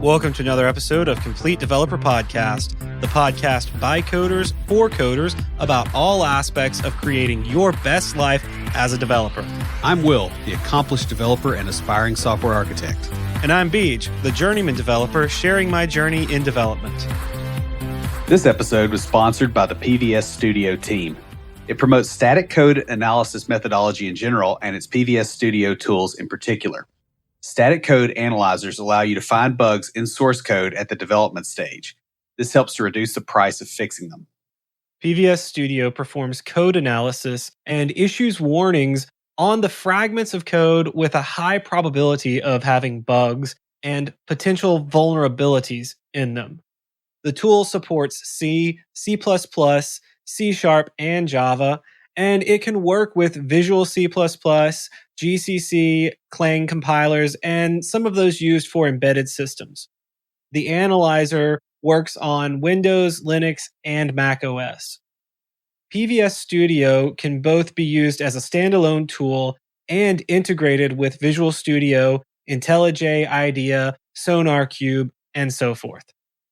Welcome to another episode of Complete Developer Podcast, the podcast by coders for coders about all aspects of creating your best life as a developer. I'm Will, the accomplished developer and aspiring software architect. And I'm Beej, the journeyman developer sharing my journey in development. This episode was sponsored by the PVS Studio team. It promotes static code analysis methodology in general and its PVS Studio tools in particular. Static code analyzers allow you to find bugs in source code at the development stage. This helps to reduce the price of fixing them. PVS Studio performs code analysis and issues warnings on the fragments of code with a high probability of having bugs and potential vulnerabilities in them. The tool supports C, C++, C#, and Java, and it can work with Visual C++, GCC, Clang compilers, and some of those used for embedded systems. The analyzer works on Windows, Linux, and Mac OS. PVS Studio can both be used as a standalone tool and integrated with Visual Studio, IntelliJ IDEA, SonarQube, and so forth.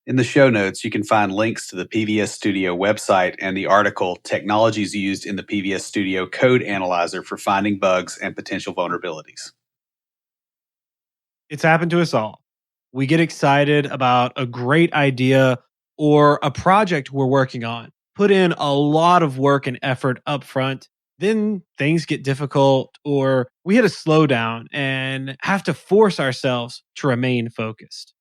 In the show notes, you can find links to the PVS Studio website and the article Technologies Used in the PVS Studio Code Analyzer for Finding Bugs and Potential Vulnerabilities. It's happened to us all. We get excited about a great idea or a project we're working on, put in a lot of work and effort up front, then things get difficult or we hit a slowdown and have to force ourselves to remain focused.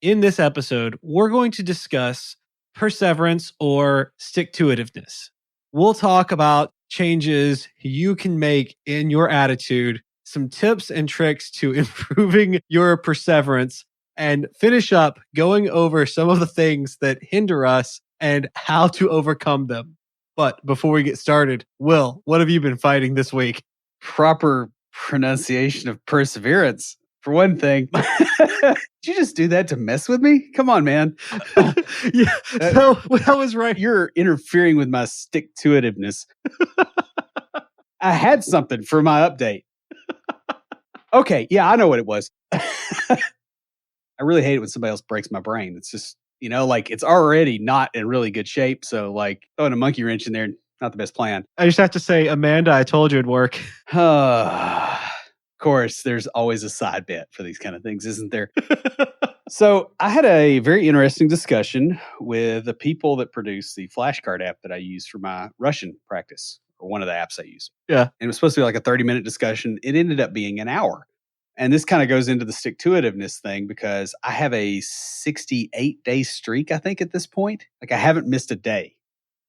In this episode, we're going to discuss perseverance or stick-to-itiveness. We'll talk about changes you can make in your attitude, some tips and tricks to improving your perseverance, and finish up going over some of the things that hinder us and how to overcome them. But before we get started, Will, what have you been fighting this week? Proper pronunciation of perseverance. For one thing, did you just do that to mess with me? Come on, man. Yeah, that was right. You're interfering with my stick-to-itiveness. I had something for my update. Okay, yeah, I know what it was. I really hate it when somebody else breaks my brain. It's just, like it's already not in really good shape. So like throwing a monkey wrench in there, not the best plan. I just have to say, Amanda, I told you it'd work. Of course, there's always a side bet for these kind of things, isn't there? So I had a very interesting discussion with the people that produce the flashcard app that I use for my Russian practice, or one of the apps I use. Yeah. And it was supposed to be like a 30-minute discussion. It ended up being an hour. And this kind of goes into the stick-to-itiveness thing because I have a 68-day streak, I think, at this point. Like I haven't missed a day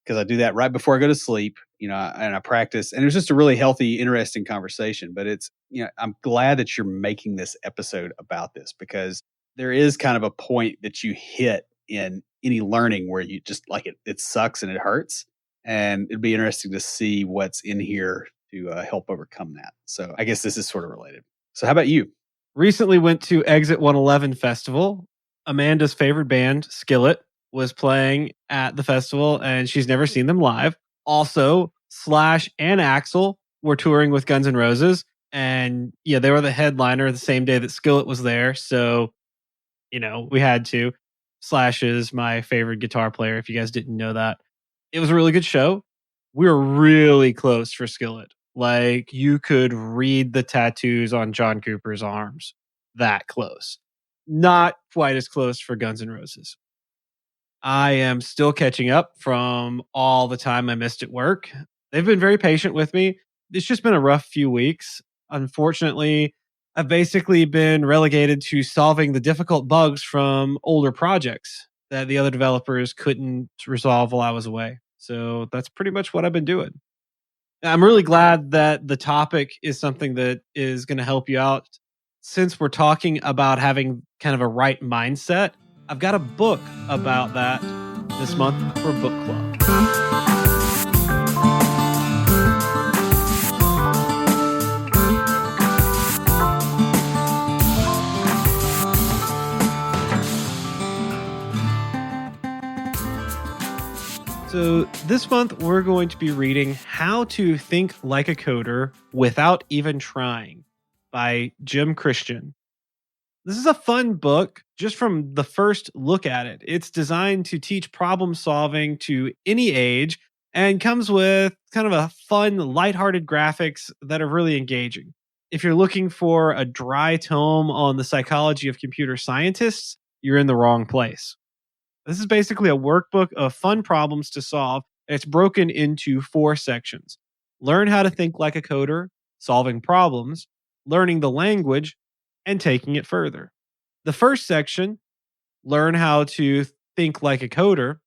because I do that right before I go to sleep, and I practice. And it was just a really healthy, interesting conversation. But it's, I'm glad that you're making this episode about this because there is kind of a point that you hit in any learning where you just like it sucks and it hurts. And it'd be interesting to see what's in here to help overcome that. So I guess this is sort of related. So how about you? Recently went to Exit 111 Festival. Amanda's favorite band, Skillet, was playing at the festival and she's never seen them live. Also, Slash and Axl were touring with Guns N' Roses. And yeah, they were the headliner the same day that Skillet was there. So, we had to. Slash is my favorite guitar player, if you guys didn't know that. It was a really good show. We were really close for Skillet. Like, you could read the tattoos on John Cooper's arms. That close. Not quite as close for Guns N' Roses. I am still catching up from all the time I missed at work. They've been very patient with me. It's just been a rough few weeks. Unfortunately, I've basically been relegated to solving the difficult bugs from older projects that the other developers couldn't resolve while I was away. So that's pretty much what I've been doing. I'm really glad that the topic is something that is going to help you out. Since we're talking about having kind of a right mindset, I've got a book about that this month for book club. So this month, we're going to be reading How to Think Like a Coder Without Even Trying by Jim Christian. This is a fun book just from the first look at it. It's designed to teach problem solving to any age and comes with kind of a fun, lighthearted graphics that are really engaging. If you're looking for a dry tome on the psychology of computer scientists, you're in the wrong place. This is basically a workbook of fun problems to solve. And it's broken into 4 sections: learn how to think like a coder, solving problems, learning the language, and taking it further. The first section, learn how to think like a coder,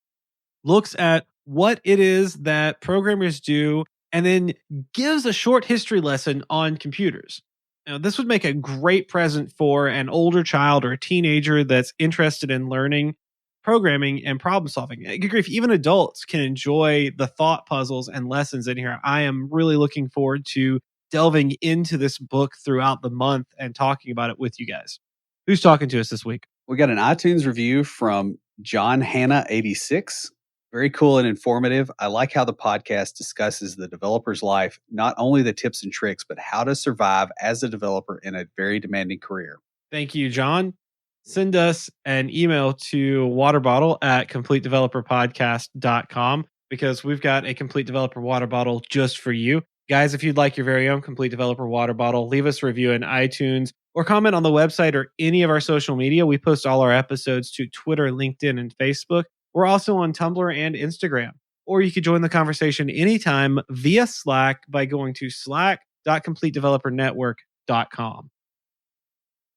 looks at what it is that programmers do and then gives a short history lesson on computers. Now, this would make a great present for an older child or a teenager that's interested in learning programming and problem solving. Good grief, even adults can enjoy the thought puzzles and lessons in here. I am really looking forward to delving into this book throughout the month and talking about it with you guys. Who's talking to us this week? We got an iTunes review from John Hanna 86. Very cool and informative. I like how the podcast discusses the developer's life, not only the tips and tricks, but how to survive as a developer in a very demanding career. Thank you, John. Send us an email to waterbottle@completedeveloperpodcast.com because we've got a Complete Developer water bottle just for you. Guys, if you'd like your very own Complete Developer water bottle, leave us a review in iTunes or comment on the website or any of our social media. We post all our episodes to Twitter, LinkedIn, and Facebook. We're also on Tumblr and Instagram. Or you could join the conversation anytime via Slack by going to slack.completedevelopernetwork.com.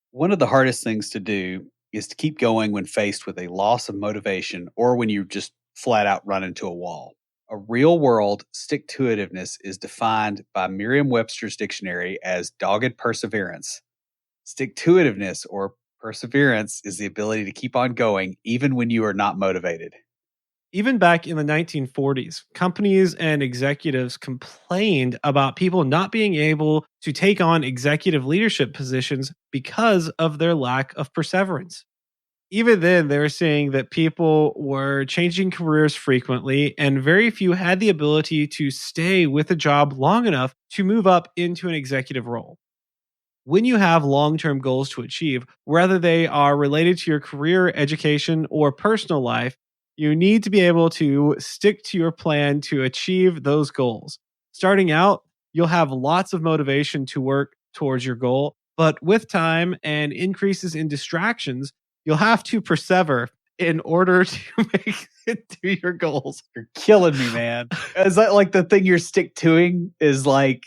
One of the hardest things to do is to keep going when faced with a loss of motivation or when you just flat out run into a wall. A real world stick-to-itiveness is defined by Merriam-Webster's dictionary as dogged perseverance. Stick-to-itiveness or perseverance is the ability to keep on going even when you are not motivated. Even back in the 1940s, companies and executives complained about people not being able to take on executive leadership positions because of their lack of perseverance. Even then, they were saying that people were changing careers frequently, and very few had the ability to stay with a job long enough to move up into an executive role. When you have long term goals to achieve, whether they are related to your career, education, or personal life, you need to be able to stick to your plan to achieve those goals. Starting out, you'll have lots of motivation to work towards your goal, but with time and increases in distractions, you'll have to persevere in order to make it to your goals. You're killing me, man. Is that like the thing you're stick-toing is like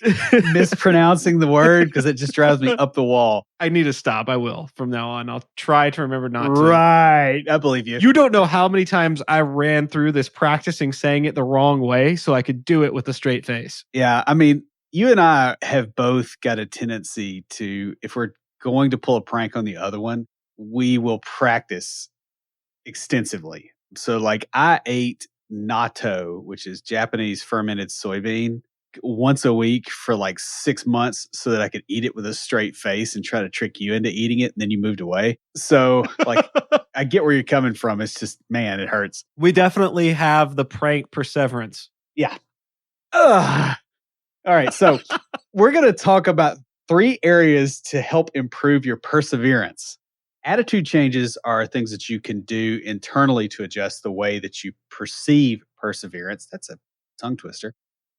mispronouncing the word because it just drives me up the wall. I need to stop. I will from now on. I'll try to remember not to. Right. I believe you. You don't know how many times I ran through this practicing saying it the wrong way so I could do it with a straight face. Yeah. I mean, you and I have both got a tendency to, if we're going to pull a prank on the other one, we will practice extensively. So, like, I ate natto, which is Japanese fermented soybean, once a week for like 6 months so that I could eat it with a straight face and try to trick you into eating it. And then you moved away. So, like, I get where you're coming from. It's just, man, it hurts. We definitely have the prank perseverance. Yeah. Ugh. All right. So, we're going to talk about 3 areas to help improve your perseverance. Attitude changes are things that you can do internally to adjust the way that you perceive perseverance. That's a tongue twister.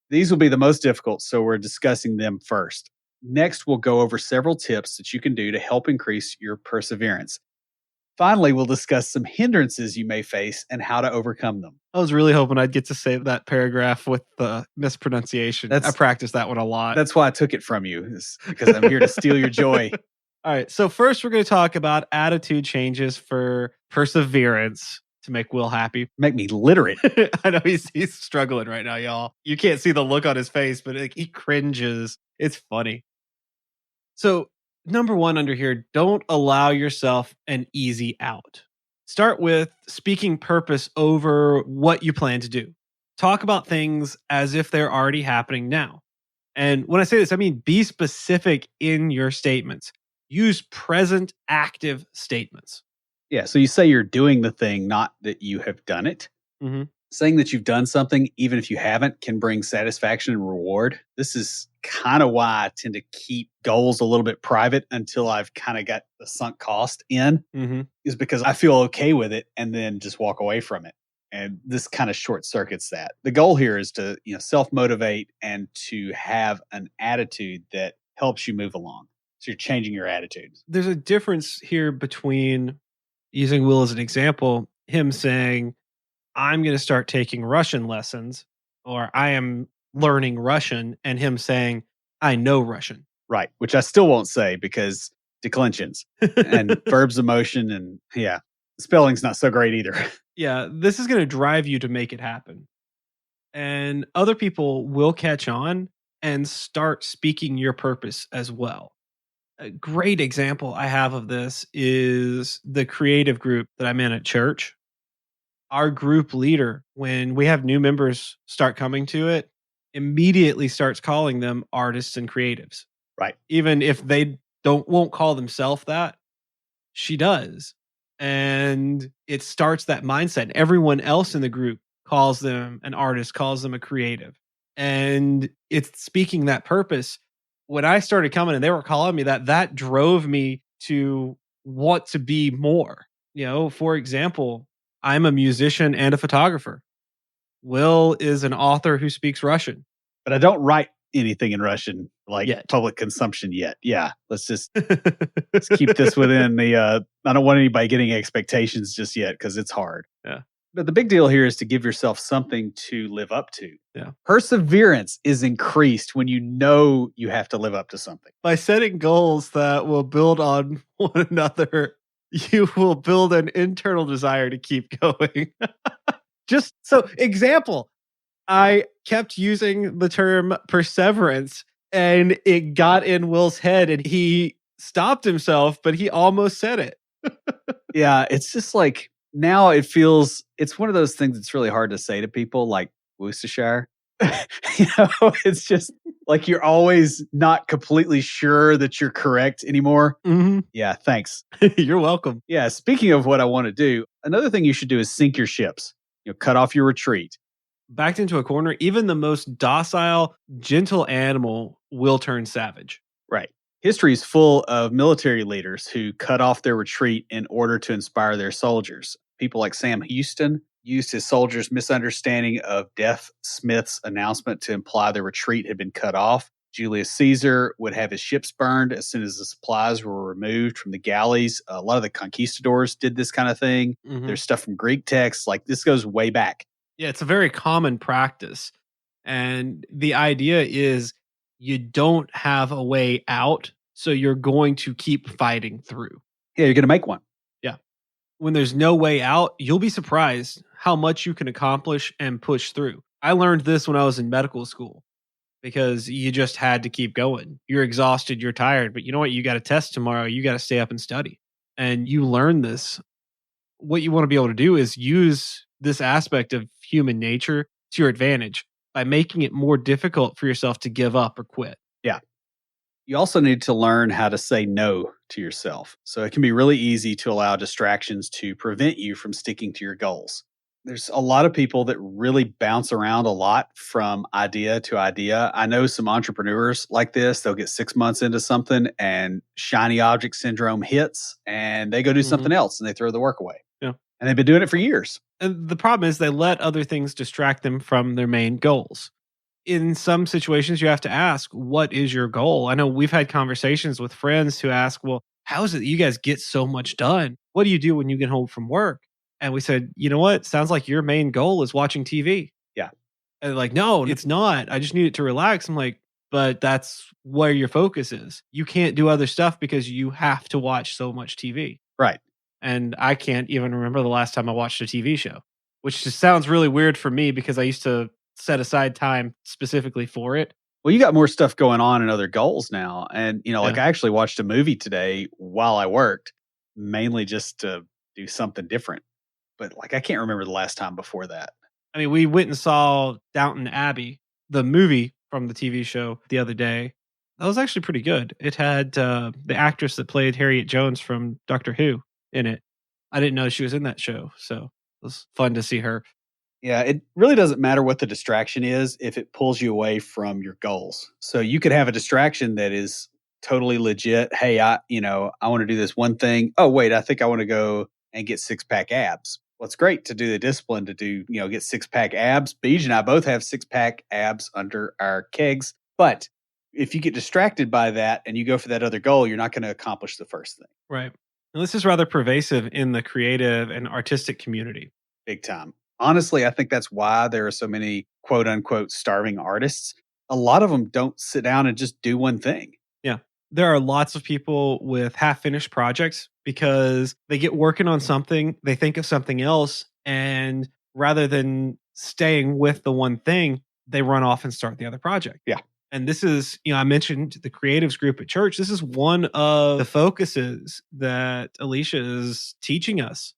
These will be the most difficult, so we're discussing them first. Next, we'll go over several tips that you can do to help increase your perseverance. Finally, we'll discuss some hindrances you may face and how to overcome them. I was really hoping I'd get to say that paragraph with the mispronunciation. I practiced that one a lot. That's why I took it from you, is because I'm here to steal your joy. All right. So first, we're going to talk about attitude changes for perseverance to make Will happy. Make me literate. I know he's struggling right now, y'all. You can't see the look on his face, but he cringes. It's funny. So number 1 under here, don't allow yourself an easy out. Start with speaking purpose over what you plan to do. Talk about things as if they're already happening now. And when I say this, I mean be specific in your statements. Use present active statements. Yeah. So you say you're doing the thing, not that you have done it. Mm-hmm. Saying that you've done something, even if you haven't, can bring satisfaction and reward. This is kind of why I tend to keep goals a little bit private until I've kind of got the sunk cost in, Hmm. is because I feel okay with it and then just walk away from it. And this kind of short circuits that. The goal here is to, self motivate and to have an attitude that helps you move along. So you're changing your attitude. There's a difference here between using Will as an example, him saying, I'm going to start taking Russian lessons, or I am learning Russian, and him saying, I know Russian. Right. Which I still won't say because declensions and verbs of motion. And yeah, spelling's not so great either. Yeah, this is going to drive you to make it happen. And other people will catch on and start speaking your purpose as well. A great example I have of this is the creative group that I'm in at church. Our group leader, when we have new members start coming to it, immediately starts calling them artists and creatives. Right. Even if they won't call themselves that, she does. And it starts that mindset. Everyone else in the group calls them an artist, calls them a creative. And it's speaking that purpose. When I started coming and they were calling me that, that drove me to want to be more. For example, I'm a musician and a photographer. Will is an author who speaks Russian. But I don't write anything in Russian like Yet. public consumption yet. Yeah. Let's keep this within the I don't want anybody getting expectations just yet because it's hard. Yeah. But the big deal here is to give yourself something to live up to. Yeah. Perseverance is increased when you know you have to live up to something. By setting goals that will build on one another, you will build an internal desire to keep going. Just so, example, I kept using the term perseverance and it got in Will's head and he stopped himself, but he almost said it. Yeah, it's just like now it's one of those things that's really hard to say to people like Worcestershire. It's just like you're always not completely sure that you're correct anymore. Mm-hmm. Yeah, thanks. You're welcome. Yeah, speaking of what I want to do, another thing you should do is sink your ships. Cut off your retreat. Backed into a corner, even the most docile, gentle animal will turn savage. Right. History is full of military leaders who cut off their retreat in order to inspire their soldiers. People like Sam Houston used his soldiers' misunderstanding of Death Smith's announcement to imply their retreat had been cut off. Julius Caesar would have his ships burned as soon as the supplies were removed from the galleys. A lot of the conquistadors did this kind of thing. Mm-hmm. There's stuff from Greek texts. Like this goes way back. Yeah, it's a very common practice. And the idea is you don't have a way out, so you're going to keep fighting through. Yeah, you're going to make one. Yeah. When there's no way out, you'll be surprised how much you can accomplish and push through. I learned this when I was in medical school because you just had to keep going. You're exhausted, you're tired, but you know what? You got a test tomorrow. You got to stay up and study. And you learn this. What you want to be able to do is use this aspect of human nature to your advantage by making it more difficult for yourself to give up or quit. Yeah. You also need to learn how to say no to yourself. So it can be really easy to allow distractions to prevent you from sticking to your goals. There's a lot of people that really bounce around a lot from idea to idea. I know some entrepreneurs like this. They'll get 6 months into something and shiny object syndrome hits and they go do something else and they throw the work away. Yeah. And they've been doing it for years. And the problem is they let other things distract them from their main goals. In some situations, you have to ask, what is your goal? I know we've had conversations with friends who ask, well, how is it that you guys get so much done? What do you do when you get home from work? And we said, you know what? Sounds like your main goal is watching TV. Yeah. And they're like, no, it's not. I just need it to relax. I'm like, but that's where your focus is. You can't do other stuff because you have to watch so much TV. Right. And I can't even remember the last time I watched a TV show, which just sounds really weird for me because I used to set aside time specifically for it. Well, you got more stuff going on and other goals now. And, like I actually watched a movie today while I worked, mainly just to do something different. But like, I can't remember the last time before that. I mean, we went and saw Downton Abbey, the movie from the TV show the other day. That was actually pretty good. It had the actress that played Harriet Jones from Doctor Who in it. I didn't know she was in that show. So it was fun to see her. Yeah, it really doesn't matter what the distraction is if it pulls you away from your goals. So you could have a distraction that is totally legit. Hey, I want to do this one thing. Oh, wait, I think I want to go and get six-pack abs. Well, it's great to do the discipline to get six-pack abs. Beej and I both have six-pack abs under our kegs. But if you get distracted by that and you go for that other goal, you're not going to accomplish the first thing. Right. And this is rather pervasive in the creative and artistic community. Big time. Honestly, I think that's why there are so many quote unquote starving artists. A lot of them don't sit down and just do one thing. Yeah. There are lots of people with half finished projects because they get working on something, they think of something else, and rather than staying with the one thing, they run off and start the other project. Yeah. And this is, I mentioned the creatives group at church. This is one of the focuses that Alicia is teaching us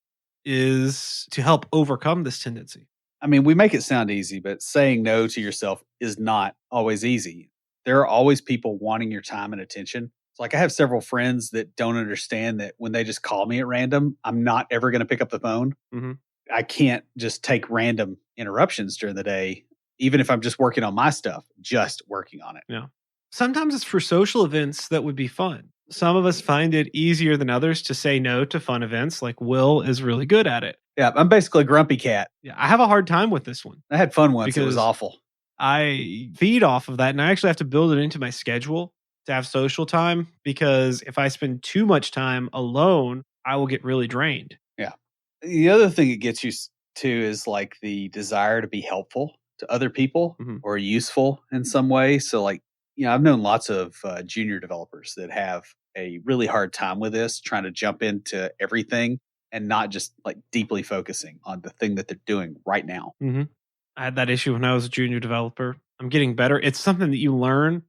is to help overcome this tendency. I mean, we make it sound easy, but saying no to yourself is not always easy. There are always people wanting your time and attention. It's like I have several friends that don't understand that when they just call me at random, I'm not ever going to pick up the phone. Mm-hmm. I can't just take random interruptions during the day, even if I'm just working on my stuff, just working on it. Yeah. Sometimes it's for social events that would be fun. Some of us find it easier than others to say no to fun events, like Will is really good at it. Yeah, I'm basically a grumpy cat. Yeah, I have a hard time with this one. I had fun once. It was Because awful. I feed off of that, and I actually have to build it into my schedule to have social time because if I spend too much time alone, I will get really drained. Yeah. The other thing it gets you to is like the desire to be helpful to other people Mhm. or useful in some way. So, like, I've known lots of junior developers that have a really hard time with this, trying to jump into everything and not just like deeply focusing on the thing that they're doing right now. Mhm. I had that issue when I was a junior developer. I'm getting better. It's something that you learn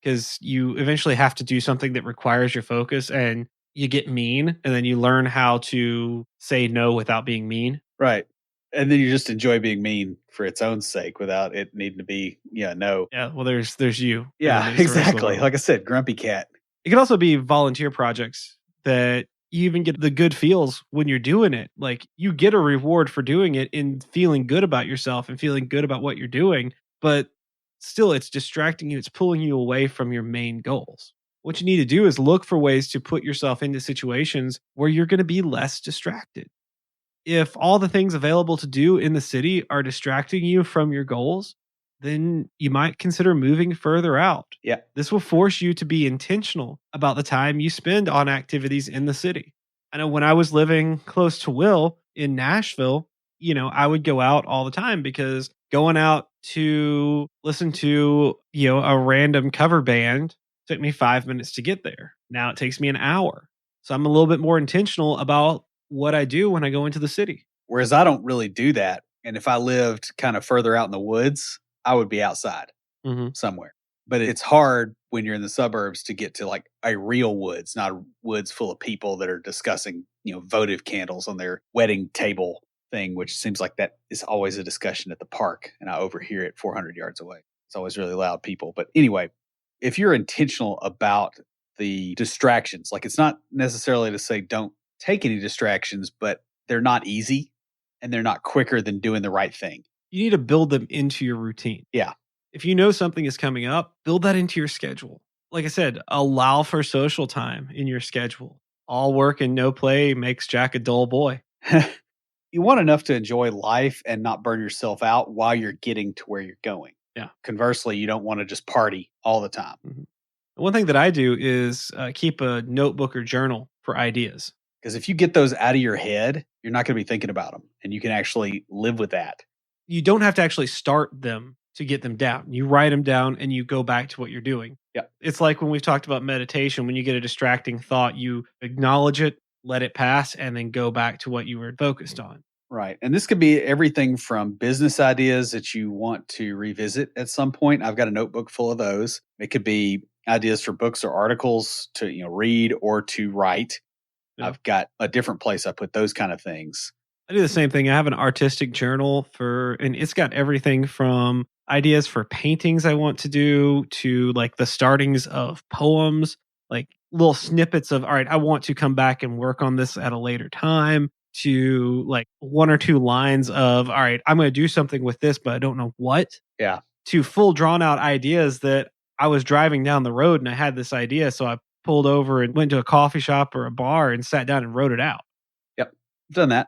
because you eventually have to do something that requires your focus and you get mean and then you learn how to say no without being mean. Right. And then you just enjoy being mean for its own sake without it needing to be, no. Yeah, well there's you. and then Yeah, there's the rest of the exactly. world. Like I said, grumpy cat. It can also be volunteer projects that you even get the good feels when you're doing it. Like you get a reward for doing it and feeling good about yourself and feeling good about what you're doing, but still it's distracting you. It's pulling you away from your main goals. What you need to do is look for ways to put yourself into situations where you're going to be less distracted. If all the things available to do in the city are distracting you from your goals, then you might consider moving further out. Yeah. This will force you to be intentional about the time you spend on activities in the city. I know when I was living close to Will in Nashville, I would go out all the time because going out to listen to, a random cover band took me 5 minutes to get there. Now it takes me an hour. So I'm a little bit more intentional about what I do when I go into the city. Whereas I don't really do that. And if I lived kind of further out in the woods, I would be outside Mm-hmm. somewhere. But it's hard when you're in the suburbs to get to like a real woods, not a woods full of people that are discussing, votive candles on their wedding table thing, which seems like that is always a discussion at the park. And I overhear it 400 yards away. It's always really loud people. But anyway, if you're intentional about the distractions, like it's not necessarily to say don't take any distractions, but they're not easy and they're not quicker than doing the right thing. You need to build them into your routine. Yeah. If you know something is coming up, build that into your schedule. Like I said, allow for social time in your schedule. All work and no play makes Jack a dull boy. You want enough to enjoy life and not burn yourself out while you're getting to where you're going. Yeah. Conversely, you don't want to just party all the time. Mm-hmm. One thing that I do is keep a notebook or journal for ideas. Because if you get those out of your head, you're not going to be thinking about them and you can actually live with that. You don't have to actually start them to get them down. You write them down and you go back to what you're doing. Yeah. It's like when we've talked about meditation, when you get a distracting thought, you acknowledge it, let it pass, and then go back to what you were focused on. Right. And this could be everything from business ideas that you want to revisit at some point. I've got a notebook full of those. It could be ideas for books or articles to read or to write. Yeah. I've got a different place I put those kind of things. I do the same thing. I have an artistic journal and it's got everything from ideas for paintings I want to do to like the startings of poems, like little snippets of, all right, I want to come back and work on this at a later time, to like one or two lines of, all right, I'm going to do something with this, but I don't know what, Yeah. to full drawn out ideas that I was driving down the road and I had this idea. So I pulled over and went to a coffee shop or a bar and sat down and wrote it out. Yep. Done that.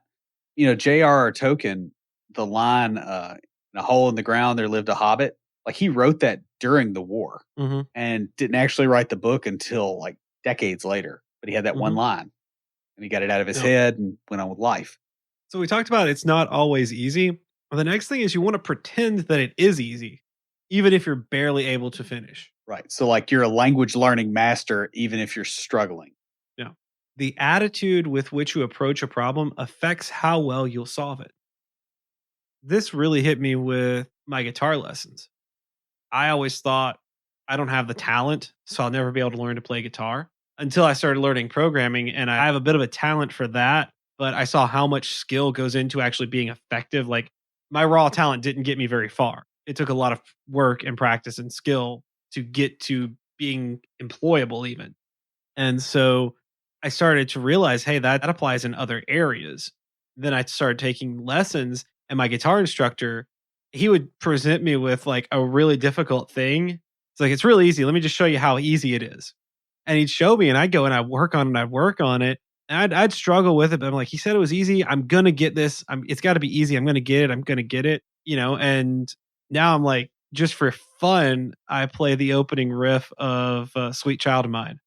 J.R.R. Tolkien, the line, in a hole in the ground there lived a hobbit. Like he wrote that during the war Mm-hmm. and didn't actually write the book until like decades later. But he had that one Mm-hmm. line and he got it out of his Yep. head and went on with life. So we talked about it's not always easy. Well, the next thing is you want to pretend that it is easy, even if you're barely able to finish. Right. So like you're a language learning master, even if you're struggling. Yeah. The attitude with which you approach a problem affects how well you'll solve it. This really hit me with my guitar lessons. I always thought I don't have the talent, so I'll never be able to learn to play guitar until I started learning programming. And I have a bit of a talent for that, but I saw how much skill goes into actually being effective. Like my raw talent didn't get me very far. It took a lot of work and practice and skill to get to being employable, even. And so I started to realize, hey, that applies in other areas. Then I started taking lessons, and my guitar instructor, he would present me with like a really difficult thing. It's like, it's really easy. Let me just show you how easy it is. And he'd show me, and I'd go and I'd work on it, and I'd work on it. And I'd struggle with it, but I'm like, he said it was easy. I'm going to get this. It's got to be easy. I'm going to get it. I'm going to get it, and now I'm like, just for fun, I play the opening riff of Sweet Child of Mine,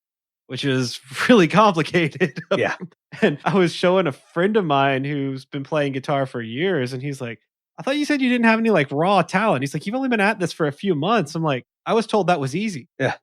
which is really complicated. Yeah. And I was showing a friend of mine who's been playing guitar for years, and he's like, I thought you said you didn't have any like raw talent. He's like, you've only been at this for a few months. I'm like, I was told that was easy. Yeah.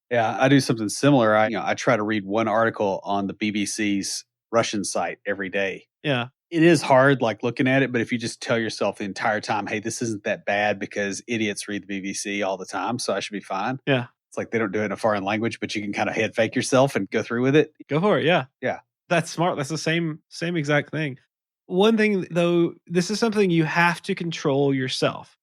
Yeah. I do something similar. I try to read one article on the BBC's Russian site every day. Yeah. It is hard, like looking at it, but if you just tell yourself the entire time, hey, this isn't that bad because idiots read the BBC all the time, so I should be fine. Yeah. It's like they don't do it in a foreign language, but you can kind of head fake yourself and go through with it. Go for it. Yeah. Yeah. That's smart. That's the same exact thing. One thing though, this is something you have to control yourself.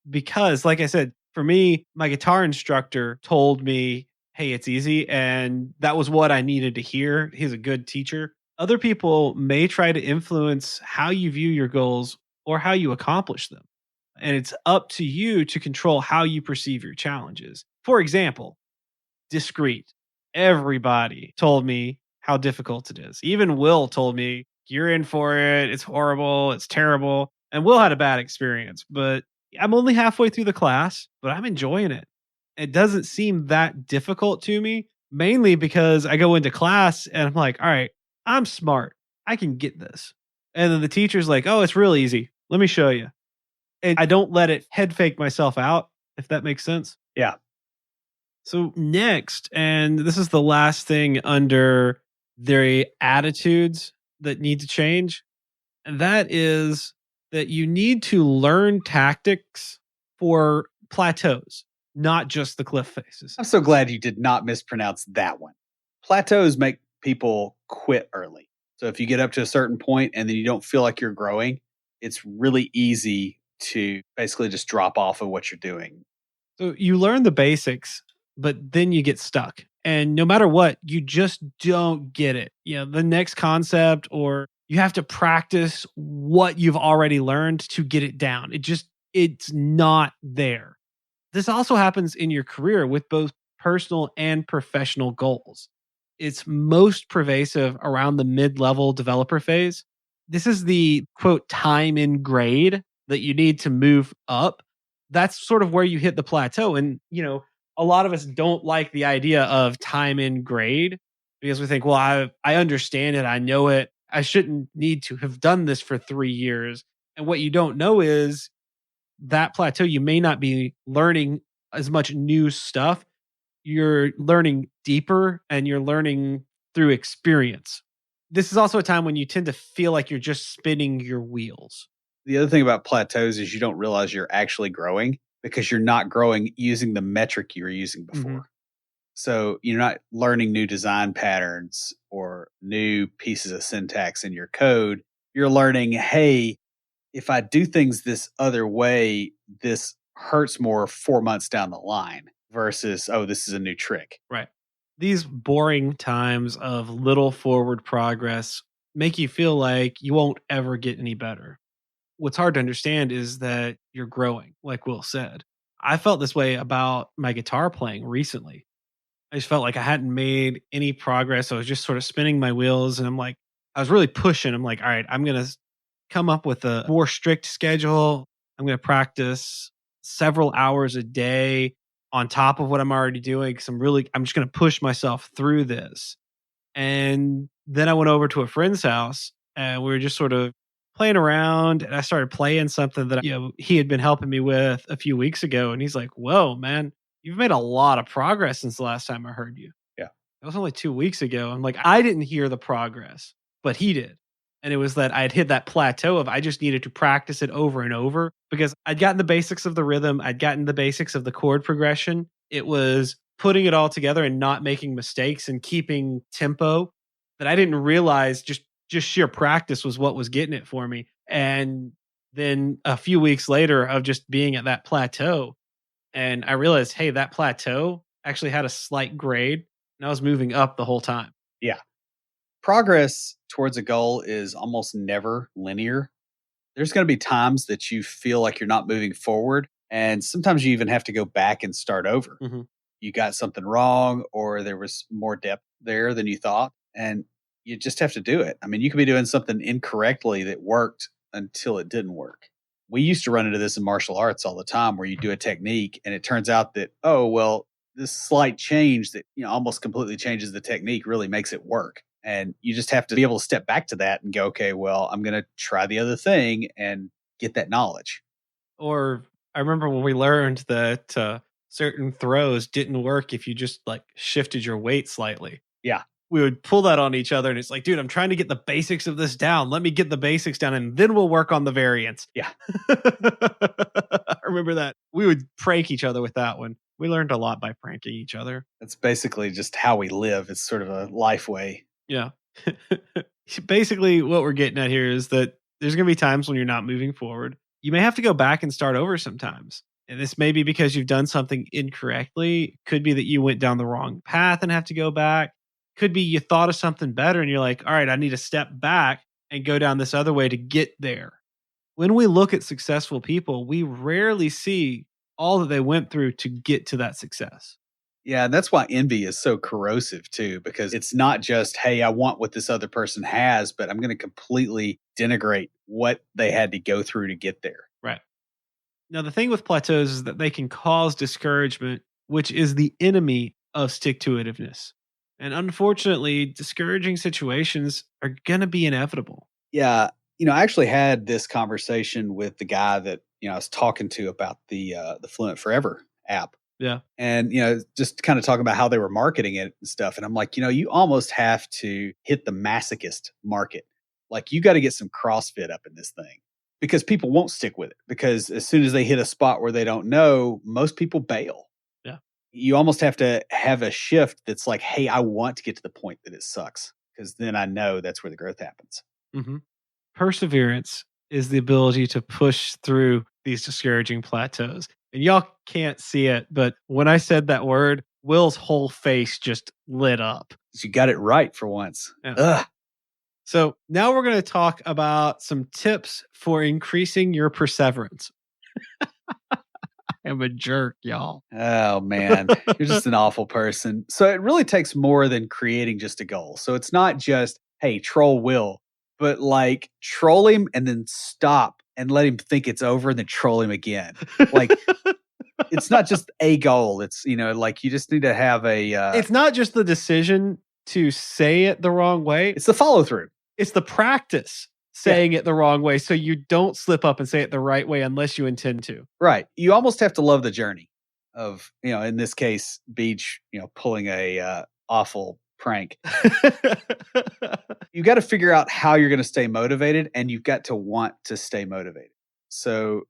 Because like I said, for me, my guitar instructor told me, "Hey, it's easy," and that was what I needed to hear. He's a good teacher. Other people may try to influence how you view your goals or how you accomplish them. And it's up to you to control how you perceive your challenges. For example, discreet. Everybody told me how difficult it is. Even Will told me, you're in for it. It's horrible. It's terrible. And Will had a bad experience, but I'm only halfway through the class, but I'm enjoying it. It doesn't seem that difficult to me, mainly because I go into class and I'm like, all right, I'm smart. I can get this. And then the teacher's like, oh, it's real easy. Let me show you. And I don't let it head fake myself out, if that makes sense. Yeah. So next, and this is the last thing under the attitudes that need to change, and that is that you need to learn tactics for plateaus, not just the cliff faces. I'm so glad you did not mispronounce that one. Plateaus make people quit early. So if you get up to a certain point and then you don't feel like you're growing, it's really easy to basically just drop off of what you're doing. So you learn the basics, but then you get stuck. And no matter what, you just don't get it. The next concept, or you have to practice what you've already learned to get it down. It's not there. This also happens in your career with both personal and professional goals. It's most pervasive around the mid-level developer phase. This is the quote time in grade that you need to move up. That's sort of where you hit the plateau. And, a lot of us don't like the idea of time in grade because we think, well, I understand it. I know it. I shouldn't need to have done this for 3 years. And what you don't know is that plateau, you may not be learning as much new stuff. You're learning deeper and you're learning through experience. This is also a time when you tend to feel like you're just spinning your wheels. The other thing about plateaus is you don't realize you're actually growing because you're not growing using the metric you were using before. Mhm. So you're not learning new design patterns or new pieces of syntax in your code. You're learning, hey, if I do things this other way, this hurts more 4 months down the line versus, oh, this is a new trick. Right. These boring times of little forward progress make you feel like you won't ever get any better. What's hard to understand is that you're growing, like Will said. I felt this way about my guitar playing recently. I just felt like I hadn't made any progress. I was just sort of spinning my wheels and I was really pushing. I'm like, all right, I'm going to come up with a more strict schedule. I'm going to practice several hours a day on top of what I'm already doing. Cause I'm just going to push myself through this. And then I went over to a friend's house and we were just sort of playing around and I started playing something that he had been helping me with a few weeks ago and he's like, "Whoa, man, you've made a lot of progress since the last time I heard you." Yeah. It was only 2 weeks ago. I'm like, I didn't hear the progress, but he did. And it was that I had hit that plateau of I just needed to practice it over and over because I'd gotten the basics of the rhythm, I'd gotten the basics of the chord progression. It was putting it all together and not making mistakes and keeping tempo that I didn't realize just sheer practice was what was getting it for me. And then a few weeks later of just being at that plateau and I realized, hey, that plateau actually had a slight grade and I was moving up the whole time. Yeah. Progress towards a goal is almost never linear. There's going to be times that you feel like you're not moving forward. And sometimes you even have to go back and start over. Mhm. You got something wrong, or there was more depth there than you thought. And you just have to do it. I mean, you could be doing something incorrectly that worked until it didn't work. We used to run into this in martial arts all the time where you do a technique and it turns out that, oh, well, this slight change that almost completely changes the technique really makes it work. And you just have to be able to step back to that and go, okay, well, I'm going to try the other thing and get that knowledge. Or I remember when we learned that certain throws didn't work if you just like shifted your weight slightly. Yeah. We would pull that on each other and it's like, dude, I'm trying to get the basics of this down. Let me get the basics down and then we'll work on the variants. Yeah. I remember that. We would prank each other with that one. We learned a lot by pranking each other. That's basically just how we live. It's sort of a life way. Yeah. Basically, what we're getting at here is that there's going to be times when you're not moving forward. You may have to go back and start over sometimes. And this may be because you've done something incorrectly. Could be that you went down the wrong path and have to go back. Could be you thought of something better and you're like, all right, I need to step back and go down this other way to get there. When we look at successful people, we rarely see all that they went through to get to that success. Yeah, and that's why envy is so corrosive too, because it's not just, hey, I want what this other person has, but I'm going to completely denigrate what they had to go through to get there. Right. Now, the thing with plateaus is that they can cause discouragement, which is the enemy of stick-to-itiveness. And unfortunately, discouraging situations are going to be inevitable. Yeah, I actually had this conversation with the guy that I was talking to about the Fluent Forever app. Yeah. And, just kind of talking about how they were marketing it and stuff. And I'm like, you almost have to hit the masochist market. Like, you got to get some CrossFit up in this thing because people won't stick with it. Because as soon as they hit a spot where they don't know, most people bail. Yeah. You almost have to have a shift that's like, hey, I want to get to the point that it sucks because then I know that's where the growth happens. Mm-hmm. Perseverance is the ability to push through these discouraging plateaus. And y'all can't see it, but when I said that word, Will's whole face just lit up. You got it right for once. Yeah. Ugh. So now we're going to talk about some tips for increasing your perseverance. I am a jerk, y'all. Oh, man. You're just an awful person. So it really takes more than creating just a goal. So it's not just, hey, troll Will, but like troll him and then stop and let him think it's over and then troll him again. Like, it's not just a goal. It's, like you just need to have a. It's not just the decision to say it the wrong way. It's the follow through. It's the practice saying it the wrong way so you don't slip up and say it the right way unless you intend to. Right. You almost have to love the journey of, in this case, Beach, pulling a awful prank. You got to figure out how you're going to stay motivated and you've got to want to stay motivated. So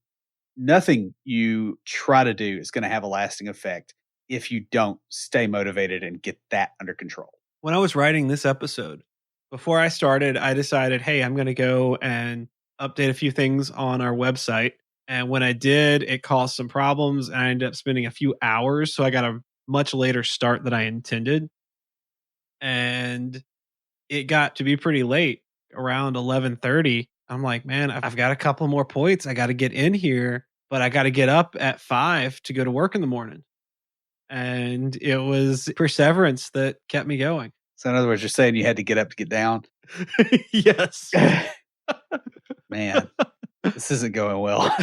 nothing you try to do is going to have a lasting effect if you don't stay motivated and get that under control. When I was writing this episode, before I started, I decided, hey, I'm going to go and update a few things on our website. And when I did, it caused some problems and I ended up spending a few hours. So I got a much later start than I intended. and it got to be pretty late, around 11:30. I'm like, man, I've got a couple more points. I got to get in here, but I got to get up at 5 to go to work in the morning. And it was perseverance that kept me going. So in other words, you're saying you had to get up to get down? Yes. Man, this isn't going well.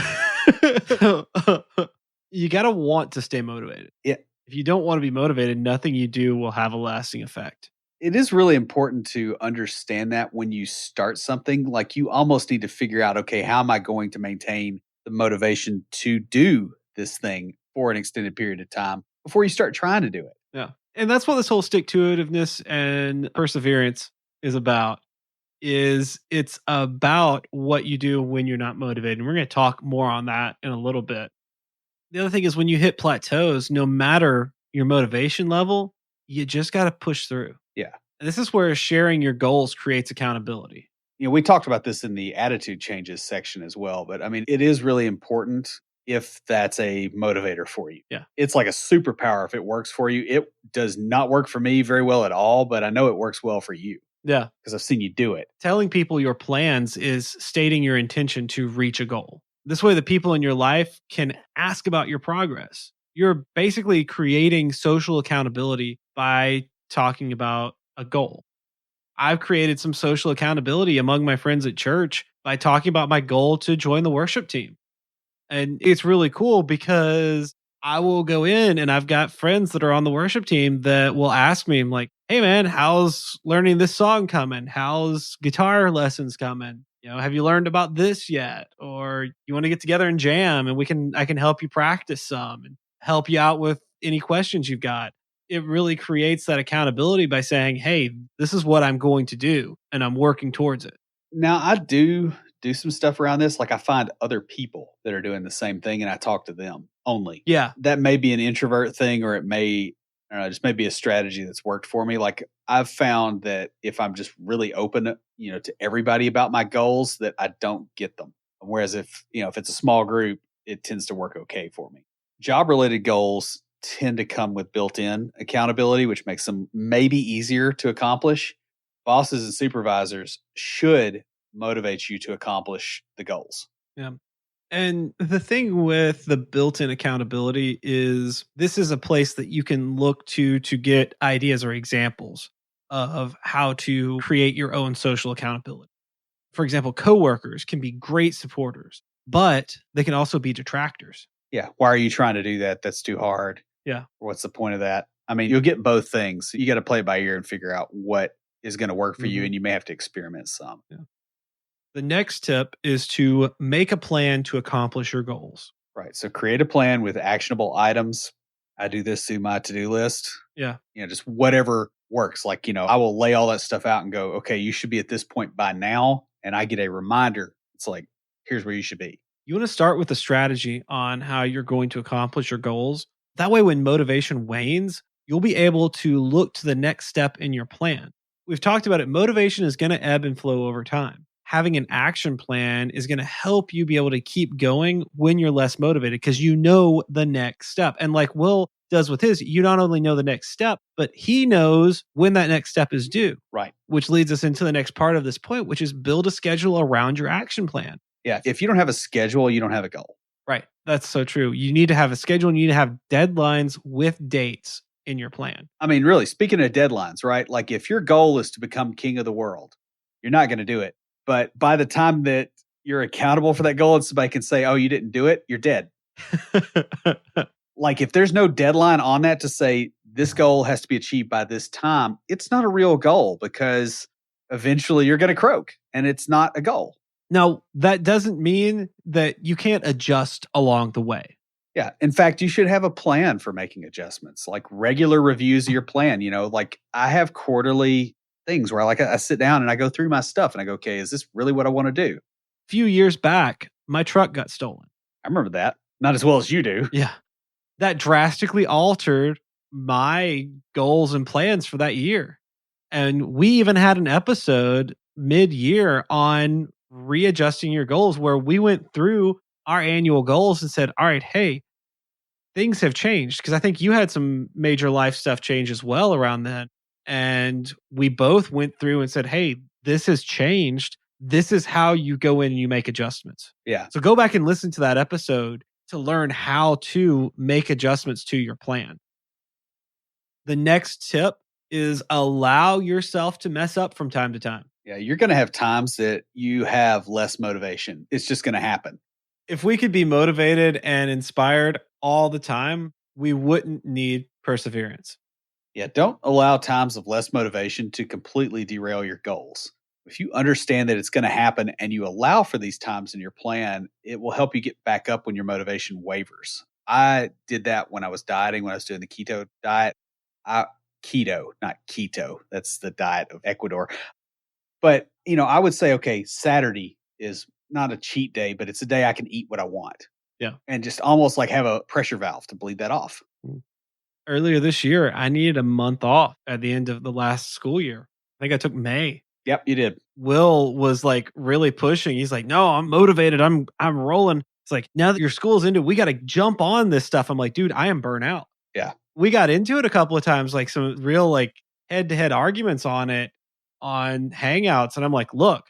You got to want to stay motivated. Yeah. If you don't want to be motivated, nothing you do will have a lasting effect. It is really important to understand that when you start something, like you almost need to figure out, okay, how am I going to maintain the motivation to do this thing for an extended period of time before you start trying to do it? Yeah. And that's what this whole stick-to-itiveness and perseverance is about. Is it's about what you do when you're not motivated. And we're going to talk more on that in a little bit. The other thing is when you hit plateaus, no matter your motivation level, you just got to push through. Yeah. And this is where sharing your goals creates accountability. We talked about this in the attitude changes section as well, but I mean, it is really important if that's a motivator for you. Yeah. It's like a superpower if it works for you. It does not work for me very well at all, but I know it works well for you Yeah. because I've seen you do it. Telling people your plans is stating your intention to reach a goal. This way, the people in your life can ask about your progress. You're basically creating social accountability by talking about a goal. I've created some social accountability among my friends at church by talking about my goal to join the worship team. And it's really cool because I will go in and I've got friends that are on the worship team that will ask me, I'm like, hey man, how's learning this song coming? How's guitar lessons coming? Have you learned about this yet? Or you want to get together and jam and I can help you practice some and help you out with any questions you've got. It really creates that accountability by saying, hey, this is what I'm going to do and I'm working towards it. Now, I do some stuff around this. Like I find other people that are doing the same thing and I talk to them only. Yeah. That may be an introvert thing or it may, I don't know, just may be a strategy that's worked for me. Like I've found that if I'm just really open, to everybody about my goals, that I don't get them. Whereas if it's a small group, it tends to work okay for me. Job related goals tend to come with built in accountability, which makes them maybe easier to accomplish. Bosses and supervisors should motivate you to accomplish the goals. Yeah. And the thing with the built-in accountability is this is a place that you can look to get ideas or examples of how to create your own social accountability. For example, coworkers can be great supporters, but they can also be detractors. Yeah. Why are you trying to do that? That's too hard. Yeah. What's the point of that? I mean, you'll get both things. You got to play it by ear and figure out what is going to work for you, and you may have to experiment some. Yeah. The next tip is to make a plan to accomplish your goals. Right. So create a plan with actionable items. I do this through my to-do list. Yeah. Just whatever works. Like, I will lay all that stuff out and go, okay, you should be at this point by now. And I get a reminder. It's like, here's where you should be. You want to start with a strategy on how you're going to accomplish your goals. That way, when motivation wanes, you'll be able to look to the next step in your plan. We've talked about it. Motivation is going to ebb and flow over time. Having an action plan is going to help you be able to keep going when you're less motivated because you know the next step. And like Will does with his, you not only know the next step, but he knows when that next step is due. Right. Which leads us into the next part of this point, which is build a schedule around your action plan. Yeah. If you don't have a schedule, you don't have a goal. Right. That's so true. You need to have a schedule and you need to have deadlines with dates in your plan. I mean, really, speaking of deadlines, right? Like if your goal is to become king of the world, you're not going to do it. But by the time that you're accountable for that goal and somebody can say, oh, you didn't do it, you're dead. Like if there's no deadline on that to say this goal has to be achieved by this time, it's not a real goal because eventually you're going to croak and it's not a goal. Now, that doesn't mean that you can't adjust along the way. Yeah. In fact, you should have a plan for making adjustments, like regular reviews of your plan. Like I have quarterly things where I sit down and I go through my stuff and I go, okay, is this really what I want to do? A few years back, my truck got stolen. I remember that. Not as well as you do. Yeah. That drastically altered my goals and plans for that year. And we even had an episode mid-year on readjusting your goals where we went through our annual goals and said, all right, hey, things have changed. Because I think you had some major life stuff change as well around then. And we both went through and said, hey, this has changed. This is how you go in and you make adjustments. Yeah. So go back and listen to that episode to learn how to make adjustments to your plan. The next tip is allow yourself to mess up from time to time. Yeah. You're going to have times that you have less motivation. It's just going to happen. If we could be motivated and inspired all the time, we wouldn't need perseverance. Yeah. Don't allow times of less motivation to completely derail your goals. If you understand that it's going to happen and you allow for these times in your plan, it will help you get back up when your motivation wavers. I did that when I was dieting, when I was doing the keto diet. Keto, not keto. That's the diet of Ecuador. But, I would say, okay, Saturday is not a cheat day, but it's a day I can eat what I want. Yeah. And just almost like have a pressure valve to bleed that off. Earlier this year, I needed a month off at the end of the last school year. I think I took May. Yep, you did. Will was like really pushing. He's like, "No, I'm motivated. I'm rolling." It's like, "Now that your school's into, we got to jump on this stuff." I'm like, "Dude, I am burnt out." Yeah. We got into it a couple of times, like some real like head-to-head arguments on it on Hangouts, and I'm like, "Look,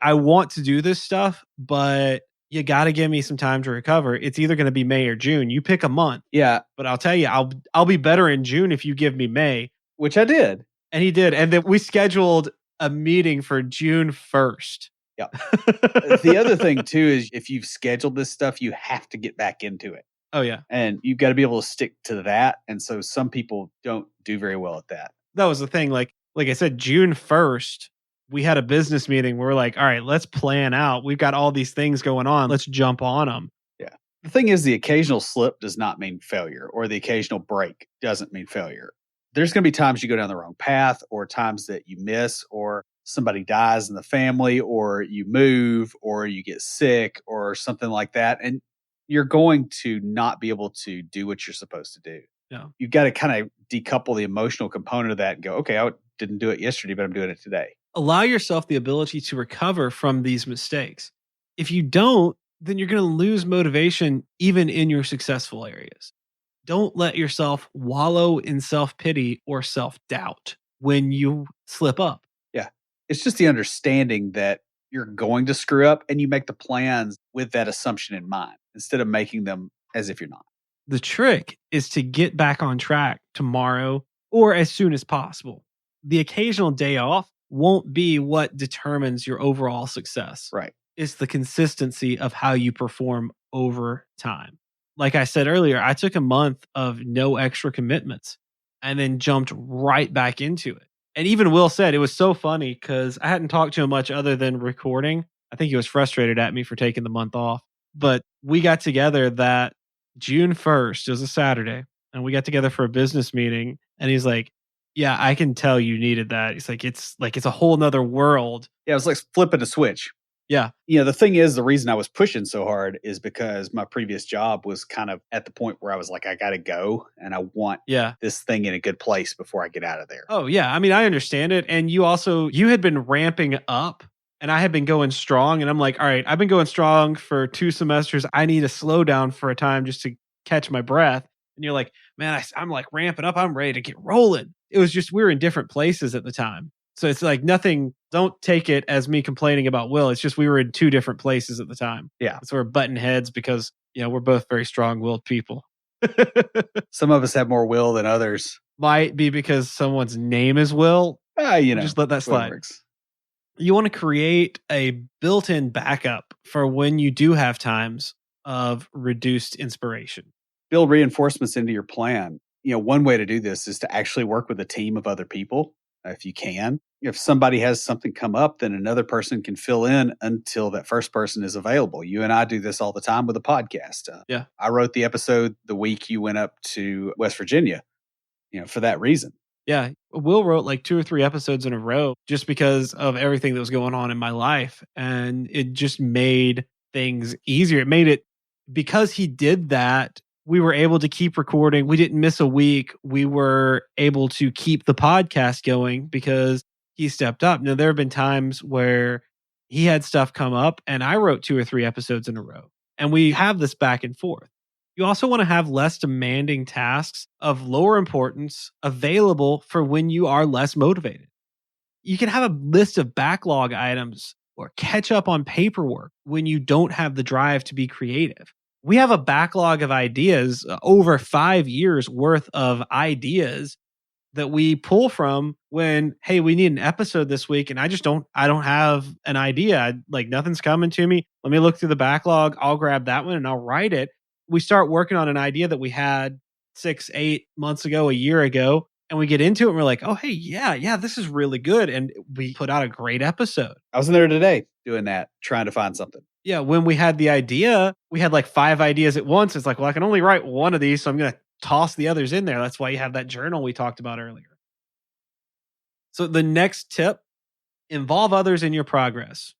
I want to do this stuff, but you got to give me some time to recover. It's either going to be May or June. You pick a month." Yeah. But I'll tell you, I'll be better in June if you give me May. Which I did. And he did. And then we scheduled a meeting for June 1st. Yeah. The other thing too is if you've scheduled this stuff, you have to get back into it. Oh yeah. And you've got to be able to stick to that. And so some people don't do very well at that. That was the thing. Like I said, June 1st, we had a business meeting. We're like, all right, let's plan out. We've got all these things going on. Let's jump on them. Yeah. The thing is, the occasional slip does not mean failure, or the occasional break doesn't mean failure. There's going to be times you go down the wrong path, or times that you miss, or somebody dies in the family, or you move, or you get sick, or something like that. And you're going to not be able to do what you're supposed to do. Yeah. You've got to kind of decouple the emotional component of that and go, okay, I didn't do it yesterday, but I'm doing it today. Allow yourself the ability to recover from these mistakes. If you don't, then you're going to lose motivation even in your successful areas. Don't let yourself wallow in self-pity or self-doubt when you slip up. Yeah. It's just the understanding that you're going to screw up and you make the plans with that assumption in mind instead of making them as if you're not. The trick is to get back on track tomorrow or as soon as possible. The occasional day off won't be what determines your overall success. Right. It's the consistency of how you perform over time. Like I said earlier, I took a month of no extra commitments and then jumped right back into it. And even Will said it was so funny because I hadn't talked to him much other than recording. I think he was frustrated at me for taking the month off. But we got together that June 1st, it was a Saturday, and we got together for a business meeting. And he's like, yeah, I can tell you needed that. He's like, it's a whole nother world. Yeah, it was like flipping a switch. Yeah. The thing is, the reason I was pushing so hard is because my previous job was kind of at the point where I was like, I got to go and I want this thing in a good place before I get out of there. Oh, yeah. I mean, I understand it. And you had been ramping up and I had been going strong. And I'm like, all right, I've been going strong for 2 semesters. I need a slow down for a time just to catch my breath. And you're like, man, I'm like ramping up. I'm ready to get rolling. It was just, we were in different places at the time. So it's like nothing, don't take it as me complaining about Will. It's just we were in 2 different places at the time. Yeah. So we're butting heads because, we're both very strong-willed people. Some of us have more will than others. Might be because someone's name is Will. Just let that slide. You want to create a built-in backup for when you do have times of reduced inspiration. Build reinforcements into your plan. One way to do this is to actually work with a team of other people. If you can. If somebody has something come up, then another person can fill in until that first person is available. You and I do this all the time with a podcast. I wrote the episode the week you went up to West Virginia, for that reason. Yeah. Will wrote like 2 or 3 episodes in a row just because of everything that was going on in my life. And it just made things easier. It made it, because he did that, we were able to keep recording. We didn't miss a week. We were able to keep the podcast going because he stepped up. Now, there have been times where he had stuff come up and I wrote 2 or 3 episodes in a row. And we have this back and forth. You also want to have less demanding tasks of lower importance available for when you are less motivated. You can have a list of backlog items or catch up on paperwork when you don't have the drive to be creative. We have a backlog of ideas, over 5 years worth of ideas that we pull from when, hey, we need an episode this week and I don't have an idea. Like nothing's coming to me. Let me look through the backlog. I'll grab that one and I'll write it. We start working on an idea that we had 6, 8 months ago, a year ago, and we get into it and we're like, oh hey, yeah, this is really good. And we put out a great episode. I was in there today doing that, trying to find something. Yeah, when we had the idea, we had like 5 ideas at once. It's like, well, I can only write one of these, so I'm gonna toss the others in there. That's why you have that journal we talked about earlier. So the next tip, involve others in your progress.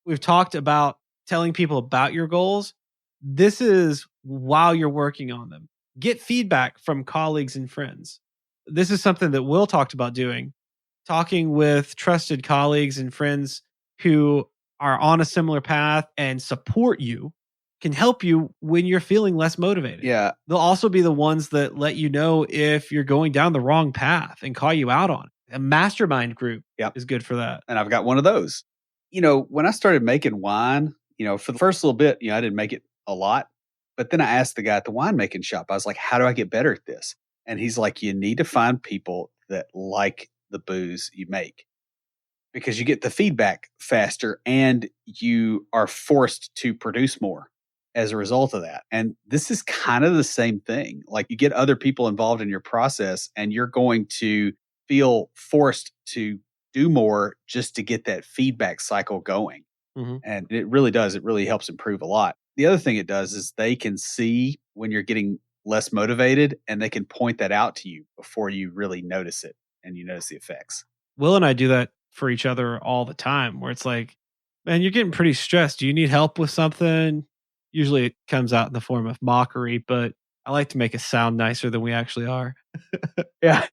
We've talked about telling people about your goals. This is while you're working on them. Get feedback from colleagues and friends. This is something that Will talked about doing. Talking with trusted colleagues and friends who are on a similar path and support you can help you when you're feeling less motivated. Yeah. They'll also be the ones that let you know if you're going down the wrong path and call you out on it. A mastermind group is good for that. And I've got one of those. When I started making wine, for the first little bit, I didn't make it a lot. But then I asked the guy at the winemaking shop, I was like, how do I get better at this? And he's like, you need to find people that like the booze you make because you get the feedback faster and you are forced to produce more as a result of that. And this is kind of the same thing. Like you get other people involved in your process and you're going to feel forced to do more just to get that feedback cycle going. And it really does. It really helps improve a lot. The other thing it does is they can see when you're getting less motivated and they can point that out to you before you really notice it and you notice the effects. Will and I do that for each other all the time where it's like, man, you're getting pretty stressed. Do you need help with something? Usually it comes out in the form of mockery, but I like to make us sound nicer than we actually are. Yeah.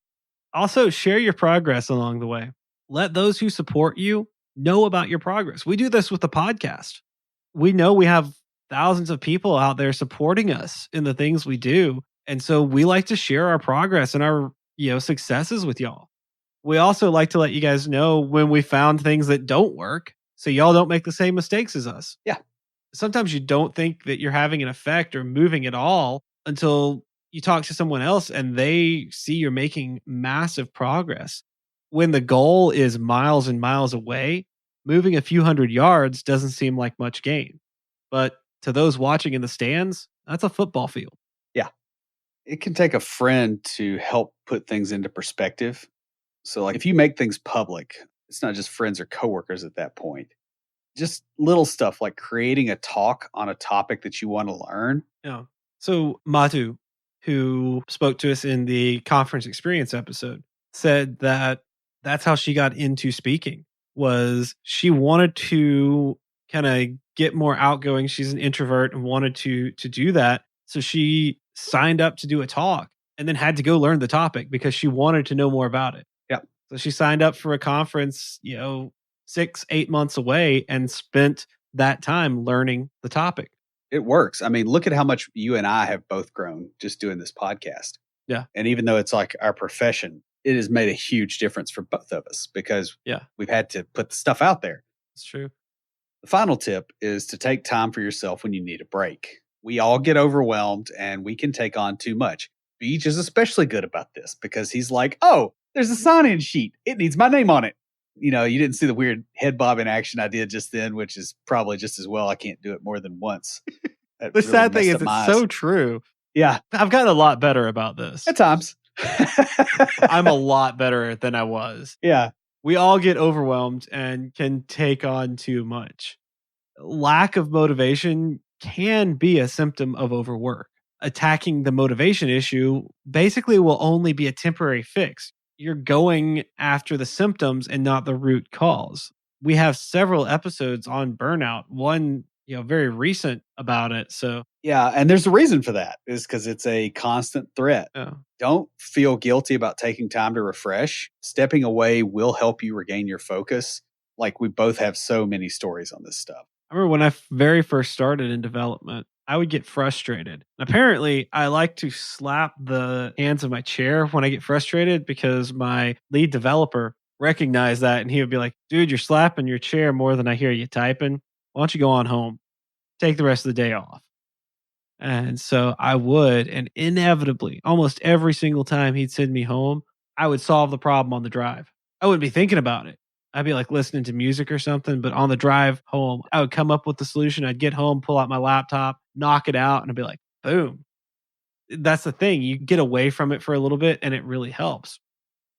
Also, share your progress along the way. Let those who support you know about your progress. We do this with the podcast. We know we have thousands of people out there supporting us in the things we do. And so we like to share our progress and our, successes with y'all. We also like to let you guys know when we found things that don't work so y'all don't make the same mistakes as us. Yeah. Sometimes you don't think that you're having an effect or moving at all until you talk to someone else and they see you're making massive progress. When the goal is miles and miles away, moving a few hundred yards doesn't seem like much gain. But to those watching in the stands, that's a football field. Yeah. It can take a friend to help put things into perspective. So, like, if you make things public, it's not just friends or coworkers at that point. Just little stuff like creating a talk on a topic that you want to learn. Yeah. So, Matu, who spoke to us in the conference experience episode, said that that's how she got into speaking. Was she wanted to kind of get more outgoing. She's an introvert and wanted to do that. So she signed up to do a talk and then had to go learn the topic because she wanted to know more about it. Yeah. So she signed up for a conference, 6, 8 months away and spent that time learning the topic. It works. I mean, look at how much you and I have both grown just doing this podcast. Yeah. And even though it's like our profession, it has made a huge difference for both of us because we've had to put the stuff out there. It's true. The final tip is to take time for yourself when you need a break. We all get overwhelmed and we can take on too much. Beach is especially good about this because he's like, oh, there's a sign-in sheet. It needs my name on it. You didn't see the weird head bob in action I did just then, which is probably just as well. I can't do it more than once. The sad thing is it's so true. Yeah. I've gotten a lot better about this. At times. I'm a lot better than I was. Yeah. We all get overwhelmed and can take on too much. Lack of motivation can be a symptom of overwork. Attacking the motivation issue basically will only be a temporary fix. You're going after the symptoms and not the root cause. We have several episodes on burnout, one, very recent about it. So, yeah. And there's a reason for that is because it's a constant threat. Oh. Don't feel guilty about taking time to refresh. Stepping away will help you regain your focus. Like we both have so many stories on this stuff. I remember when I very first started in development, I would get frustrated. Apparently, I like to slap the hands of my chair when I get frustrated because my lead developer recognized that and he would be like, dude, you're slapping your chair more than I hear you typing. Why don't you go on home? Take the rest of the day off. And so I would, and inevitably, almost every single time he'd send me home, I would solve the problem on the drive. I wouldn't be thinking about it. I'd be like listening to music or something, but on the drive home, I would come up with the solution. I'd get home, pull out my laptop, knock it out, and I'd be like, boom. That's the thing. You get away from it for a little bit, and it really helps.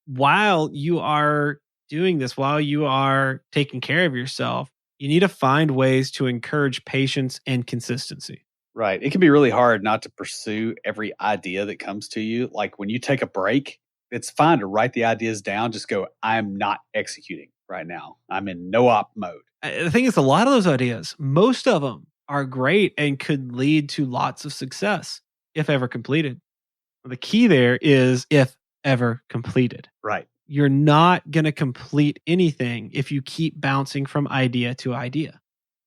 While you are doing this, while you are taking care of yourself, you need to find ways to encourage patience and consistency. Right. It can be really hard not to pursue every idea that comes to you. Like when you take a break, it's fine to write the ideas down. Just go, I'm not executing right now. I'm in no op mode. The thing is, a lot of those ideas, most of them are great and could lead to lots of success if ever completed. The key there is if ever completed. Right. You're not going to complete anything if you keep bouncing from idea to idea.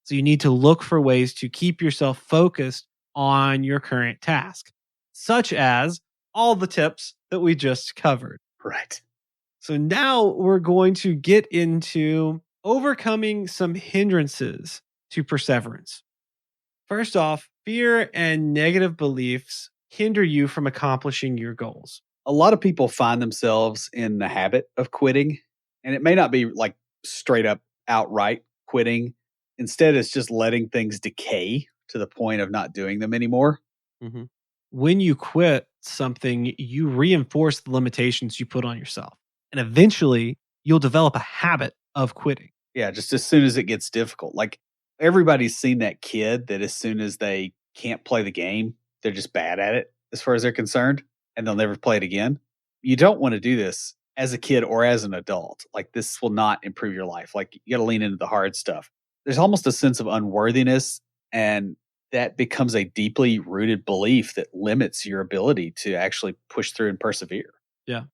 So you need to look for ways to keep yourself focused on your current task, such as all the tips that we just covered. Right. So now we're going to get into overcoming some hindrances to perseverance. First off, fear and negative beliefs hinder you from accomplishing your goals. A lot of people find themselves in the habit of quitting, and it may not be like straight up outright quitting. Instead, it's just letting things decay to the point of not doing them anymore. Mhm. When you quit something, you reinforce the limitations you put on yourself. And eventually, you'll develop a habit of quitting. Yeah, just as soon as it gets difficult. Like everybody's seen that kid that as soon as they can't play the game, they're just bad at it as far as they're concerned, and they'll never play it again. You don't want to do this as a kid or as an adult. Like this will not improve your life. Like you got to lean into the hard stuff. There's almost a sense of unworthiness, and that becomes a deeply rooted belief that limits your ability to actually push through and persevere. Yeah.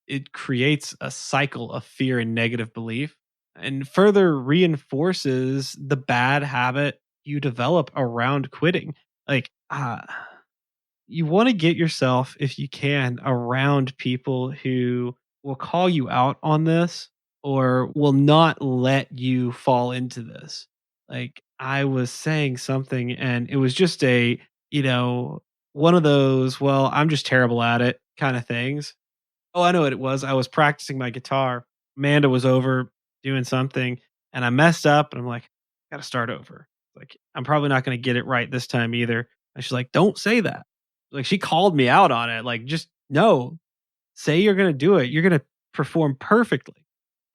It creates a cycle of fear and negative belief and further reinforces the bad habit you develop around quitting. Like, you want to get yourself, if you can, around people who will call you out on this or will not let you fall into this. Like, I was saying something and it was just you know, one of those, well, I'm just terrible at it kind of things. Oh, I know what it was. I was practicing my guitar. Amanda was over doing something and I messed up and I'm like, gotta start over. Like, I'm probably not gonna get it right this time either. And she's like, don't say that. Like, she called me out on it. Like, just no, say you're gonna do it. You're gonna perform perfectly.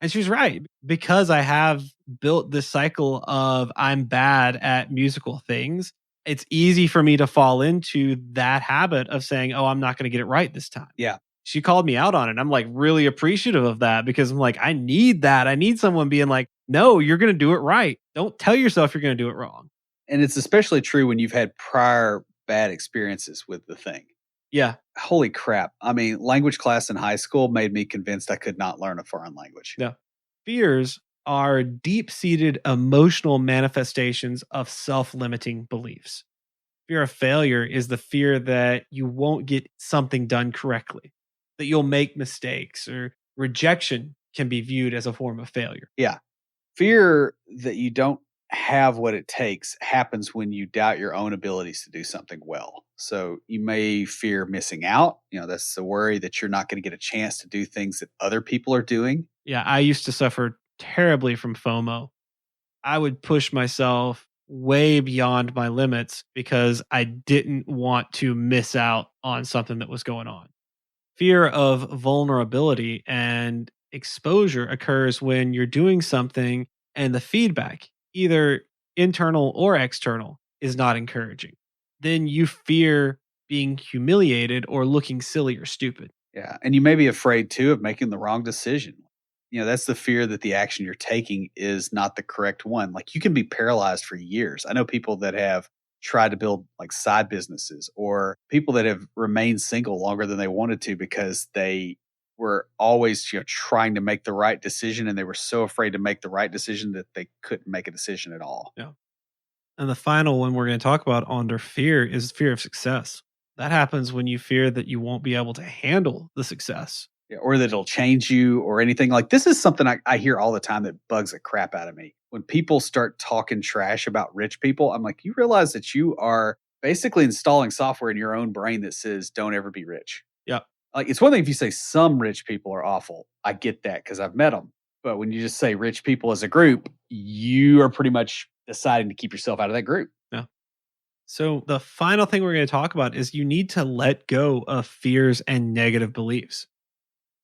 And she was right because I have built this cycle of I'm bad at musical things. It's easy for me to fall into that habit of saying, oh, I'm not gonna get it right this time. Yeah. She called me out on it. I'm like really appreciative of that because I'm like, I need that. I need someone being like, no, you're going to do it right. Don't tell yourself you're going to do it wrong. And it's especially true when you've had prior bad experiences with the thing. Yeah. Holy crap. I mean, language class in high school made me convinced I could not learn a foreign language. Yeah. Fears are deep seated emotional manifestations of self limiting beliefs. Fear of failure is the fear that you won't get something done correctly, that you'll make mistakes, or rejection can be viewed as a form of failure. Yeah. Fear that you don't have what it takes happens when you doubt your own abilities to do something well. So you may fear missing out. That's the worry that you're not going to get a chance to do things that other people are doing. Yeah, I used to suffer terribly from FOMO. I would push myself way beyond my limits because I didn't want to miss out on something that was going on. Fear of vulnerability and exposure occurs when you're doing something and the feedback, either internal or external, is not encouraging. Then you fear being humiliated or looking silly or stupid. Yeah. And you may be afraid too of making the wrong decision. That's the fear that the action you're taking is not the correct one. Like you can be paralyzed for years. I know people that have tried to build like side businesses or people that have remained single longer than they wanted to because they were always trying to make the right decision and they were so afraid to make the right decision that they couldn't make a decision at all. Yeah. And the final one we're going to talk about under fear is fear of success. That happens when you fear that you won't be able to handle the success. Yeah, or that it'll change you or anything. Like this is something I hear all the time that bugs the crap out of me. When people start talking trash about rich people, I'm like, you realize that you are basically installing software in your own brain that says, don't ever be rich. Yeah. Like it's one thing if you say some rich people are awful. I get that because I've met them. But when you just say rich people as a group, you are pretty much deciding to keep yourself out of that group. Yeah. So the final thing we're going to talk about is you need to let go of fears and negative beliefs.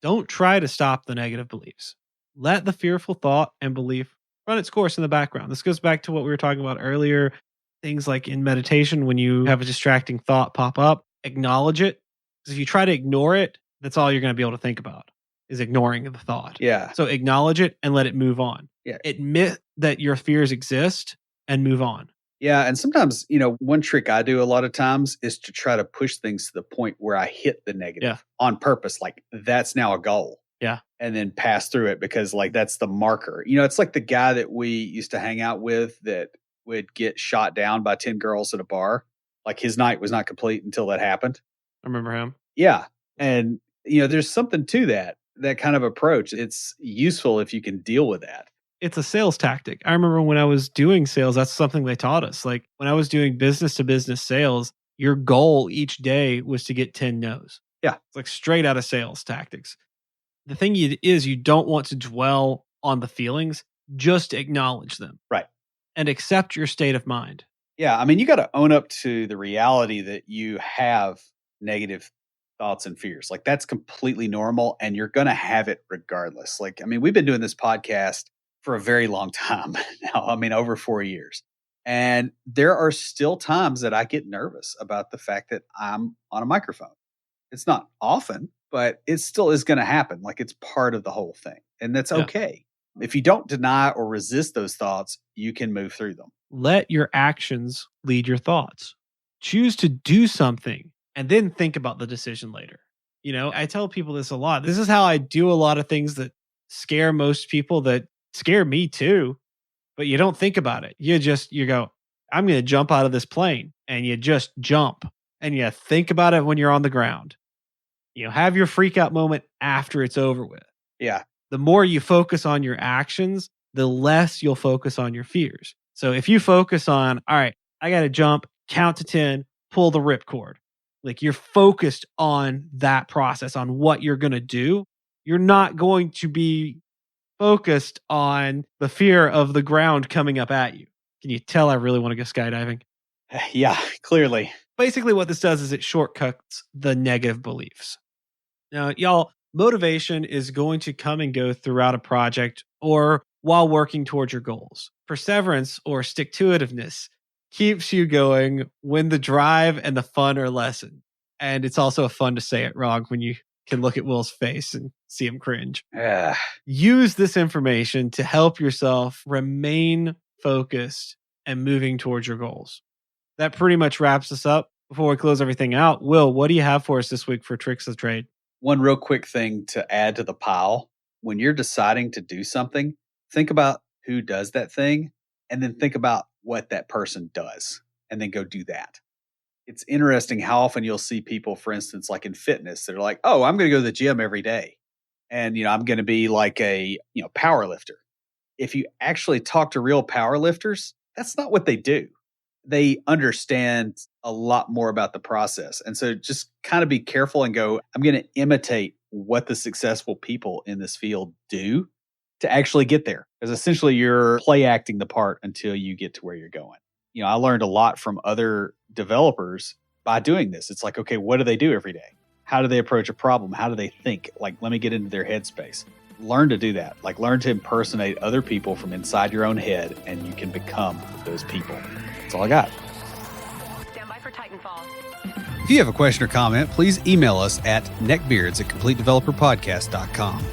Don't try to stop the negative beliefs. Let the fearful thought and belief run its course in the background. This goes back to what we were talking about earlier. Things like in meditation, when you have a distracting thought pop up, acknowledge it. Because if you try to ignore it, that's all you're going to be able to think about is ignoring the thought. Yeah. So acknowledge it and let it move on. Yeah. Admit that your fears exist and move on. Yeah. And sometimes, one trick I do a lot of times is to try to push things to the point where I hit the negative on purpose. Like that's now a goal. Yeah. And then pass through it because like that's the marker. It's like the guy that we used to hang out with that would get shot down by 10 girls at a bar. Like his night was not complete until that happened. I remember him. Yeah. And, there's something to that kind of approach. It's useful if you can deal with that. It's a sales tactic. I remember when I was doing sales, that's something they taught us. Like when I was doing business to business sales, your goal each day was to get 10 no's. Yeah. It's like straight out of sales tactics. The thing is you don't want to dwell on the feelings, just acknowledge them. Right. And accept your state of mind. Yeah. I mean, you got to own up to the reality that you have negative thoughts and fears. Like that's completely normal and you're going to have it regardless. Like, I mean, we've been doing this podcast for a very long time now. I mean, over 4 years. And there are still times that I get nervous about the fact that I'm on a microphone. It's not often, but it still is going to happen. Like it's part of the whole thing. And that's okay. If you don't deny or resist those thoughts, you can move through them. Let your actions lead your thoughts. Choose to do something and then think about the decision later. I tell people this a lot. This is how I do a lot of things that scare most people, that scare me too, but you don't think about it. You go, I'm going to jump out of this plane, and you just jump and you think about it when you're on the ground. Have your freak out moment after it's over with. Yeah. The more you focus on your actions, the less you'll focus on your fears. So if you focus on, all right, I got to jump, count to 10, pull the ripcord. Like you're focused on that process, on what you're going to do. You're not going to be focused on the fear of the ground coming up at you. Can you tell I really want to go skydiving? Yeah, clearly. Basically what this does is it shortcuts the negative beliefs. Now, y'all, motivation is going to come and go throughout a project or while working towards your goals. Perseverance or stick-to-itiveness keeps you going when the drive and the fun are lessened. And it's also fun to say it wrong when you can look at Will's face and see him cringe. Use this information to help yourself remain focused and moving towards your goals. That pretty much wraps us up. Before we close everything out, Will, what do you have for us this week for tricks of the trade? One real quick thing to add to the pile. When you're deciding to do something, think about who does that thing and then think about what that person does and then go do that. It's interesting how often you'll see people, for instance, like in fitness, that are like, oh, I'm going to go to the gym every day. And, I'm going to be like a, power lifter. If you actually talk to real power lifters, that's not what they do. They understand a lot more about the process. And so just kind of be careful and go, I'm going to imitate what the successful people in this field do to actually get there. Because essentially you're play acting the part until you get to where you're going. I learned a lot from other developers by doing this. It's like, okay, what do they do every day? How do they approach a problem? How do they think? Like, let me get into their headspace. Learn to do that. Like, learn to impersonate other people from inside your own head, and you can become those people. That's all I got. Stand by for Titanfall. If you have a question or comment, please email us at neckbeards@CompleteDeveloperPodcast.com.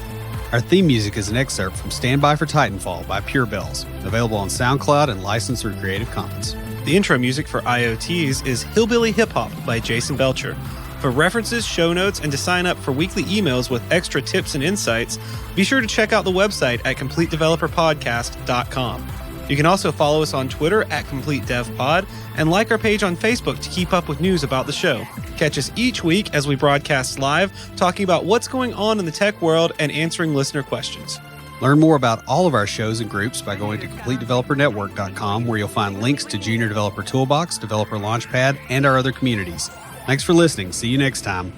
Our theme music is an excerpt from Stand By for Titanfall by Pure Bells, available on SoundCloud and licensed through Creative Commons. The intro music for IoTs is Hillbilly Hip Hop by Jason Belcher. For references, show notes, and to sign up for weekly emails with extra tips and insights, be sure to check out the website at CompleteDeveloperPodcast.com. You can also follow us on Twitter at CompleteDevPod and like our page on Facebook to keep up with news about the show. Catch us each week as we broadcast live, talking about what's going on in the tech world and answering listener questions. Learn more about all of our shows and groups by going to CompleteDeveloperNetwork.com, where you'll find links to Junior Developer Toolbox, Developer Launchpad, and our other communities. Thanks for listening. See you next time.